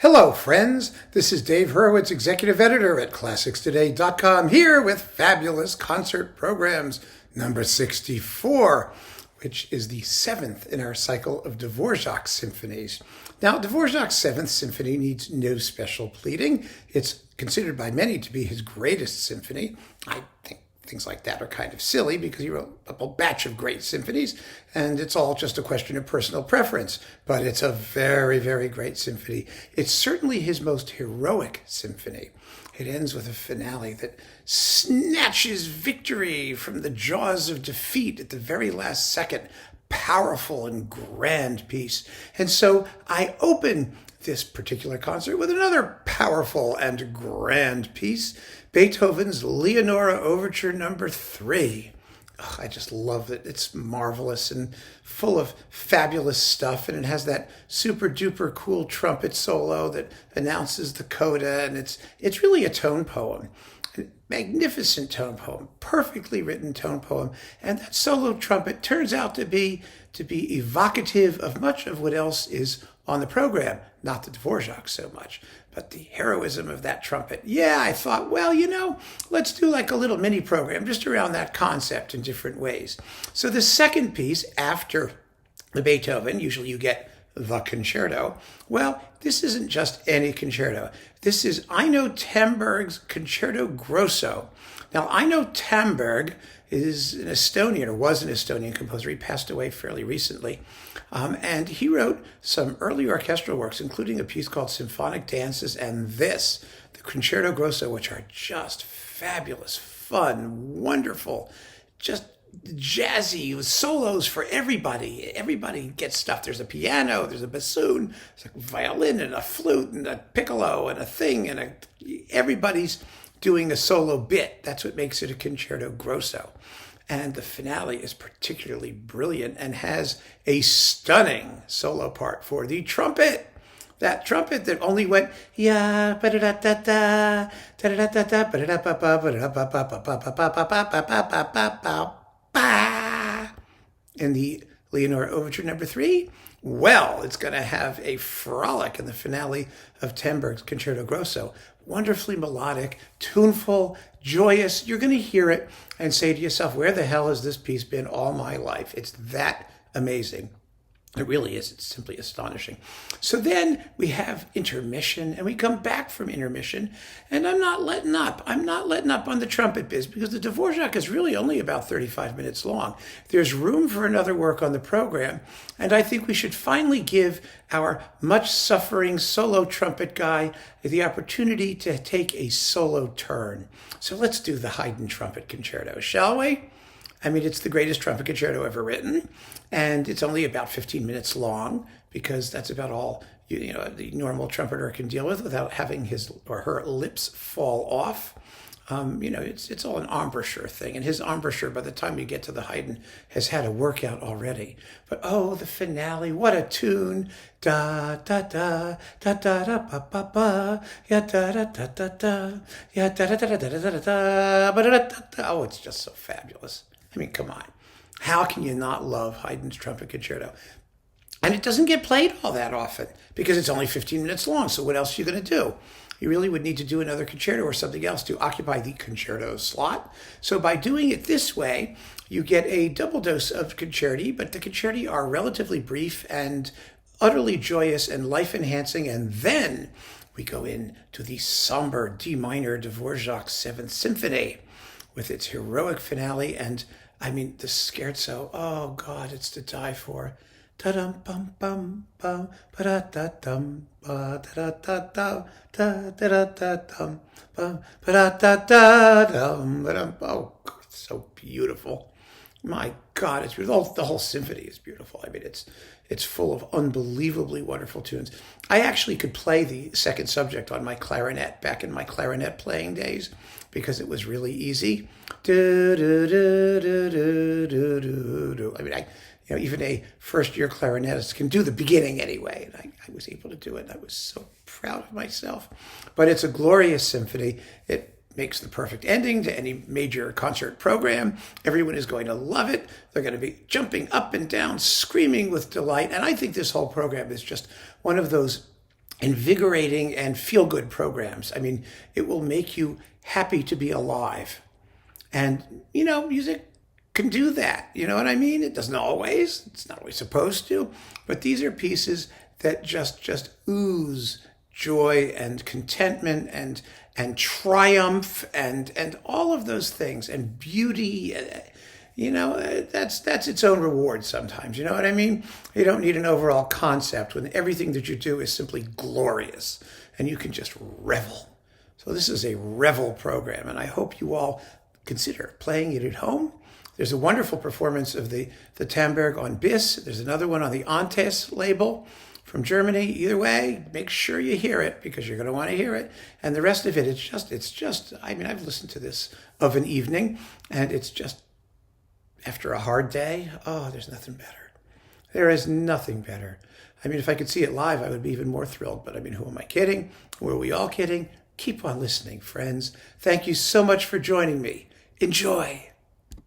Hello, friends. This is Dave Hurwitz, executive editor at ClassicsToday.com, here with fabulous concert programs number 64, which is the seventh in our cycle of Dvořák symphonies. Now, Dvořák's Seventh Symphony needs no special pleading. It's considered by many to be his greatest symphony. I think things like that are kind of silly because he wrote a whole batch of great symphonies, and it's all just a question of personal preference. But it's a very, very great symphony. It's certainly his most heroic symphony. It ends with a finale that snatches victory from the jaws of defeat at the very last second. Powerful and grand piece. And so I open this particular concert with another powerful and grand piece, Beethoven's Leonore Overture number 3. Oh, I just love it. It's marvelous and full of fabulous stuff, and it has that super duper cool trumpet solo that announces the coda, and it's really a tone poem. A magnificent tone poem, perfectly written tone poem, and that solo trumpet turns out to be evocative of much of what else is on the program. Not the Dvořák so much, but the heroism of that trumpet. Yeah, I thought, well, let's do like a little mini program just around that concept in different ways. So the second piece after the Beethoven, usually you get the concerto. Well, this isn't just any concerto. This is Tamberg's Concerto Grosso. Now, Tamberg is an Estonian, or was an Estonian composer. He passed away fairly recently. And he wrote some early orchestral works, including a piece called Symphonic Dances and the Concerto Grosso, which are just fabulous, fun, wonderful, just jazzy with solos for everybody. Everybody gets stuff. There's a piano, there's a bassoon, there's a violin and a flute and a piccolo and a thing, and everybody's doing a solo bit. That's what makes it a Concerto Grosso. And the finale is particularly brilliant and has a stunning solo part for the trumpet. That trumpet that only went ya ba da da da da da da da da ba da ba ba ba da ba ba ba ba ba ba ba ba ba ba ba in the Leonore Overture number 3. Well, it's going to have a frolic in the finale of Tamberg's Concerto Grosso. Wonderfully melodic, tuneful, joyous. You're going to hear it and say to yourself, where the hell has this piece been all my life? It's that amazing. It really is. It's simply astonishing. So then we have intermission, and we come back from intermission, and I'm not letting up. I'm not letting up on the trumpet biz because the Dvořák is really only about 35 minutes long. There's room for another work on the program, and I think we should finally give our much-suffering solo trumpet guy the opportunity to take a solo turn. So let's do the Haydn Trumpet Concerto, shall we? I mean, it's the greatest trumpet concerto ever written, and it's only about 15 minutes long because that's about all the normal trumpeter can deal with without having his or her lips fall off. It's all an embouchure thing, and his embouchure, by the time you get to the Haydn, has had a workout already. But oh, the finale! What a tune! Da da da da da da ba ba ba ya da da da da da ya da da da da da da da ba da da da. Oh, it's just so fabulous. I mean, come on. How can you not love Haydn's Trumpet Concerto? And it doesn't get played all that often because it's only 15 minutes long. So what else are you going to do? You really would need to do another concerto or something else to occupy the concerto slot. So by doing it this way, you get a double dose of concerti, but the concerti are relatively brief and utterly joyous and life-enhancing. And then we go into the somber D minor Dvořák Seventh Symphony with its heroic finale, and I mean the scherzo. Oh God, it's to die for. Ta dum bum bum bum ba da da dum ba da da da da da da dum bum ba da da da dum ba dum. Oh, it's so beautiful. My God, it's beautiful. The whole symphony is beautiful. I mean, it's full of unbelievably wonderful tunes. I actually could play the second subject on my clarinet back in my clarinet playing days because it was really easy. Do, do, do, do, do, do, do, do. I mean, even a first-year clarinetist can do the beginning anyway, and I was able to do it. I was so proud of myself. But it's a glorious symphony. It makes the perfect ending to any major concert program. Everyone is going to love it. They're going to be jumping up and down, screaming with delight. And I think this whole program is just one of those invigorating and feel-good programs. I mean, it will make you happy to be alive. And, music can do that. You know what I mean? It doesn't always. It's not always supposed to. But these are pieces that just ooze joy and contentment and triumph and all of those things and beauty. That's its own reward sometimes. You know what I mean? You don't need an overall concept when everything that you do is simply glorious and you can just revel. So this is a revel program, and I hope you all consider playing it at home. There's a wonderful performance of the Tamberg on Bis. There's another one on the Antes label from Germany. Either way, make sure you hear it because you're going to want to hear it. And the rest of it, it's just, I've listened to this of an evening, and it's just, after a hard day, there's nothing better. There is nothing better. If I could see it live, I would be even more thrilled. But who am I kidding? Were we all kidding? Keep on listening, friends. Thank you so much for joining me. Enjoy.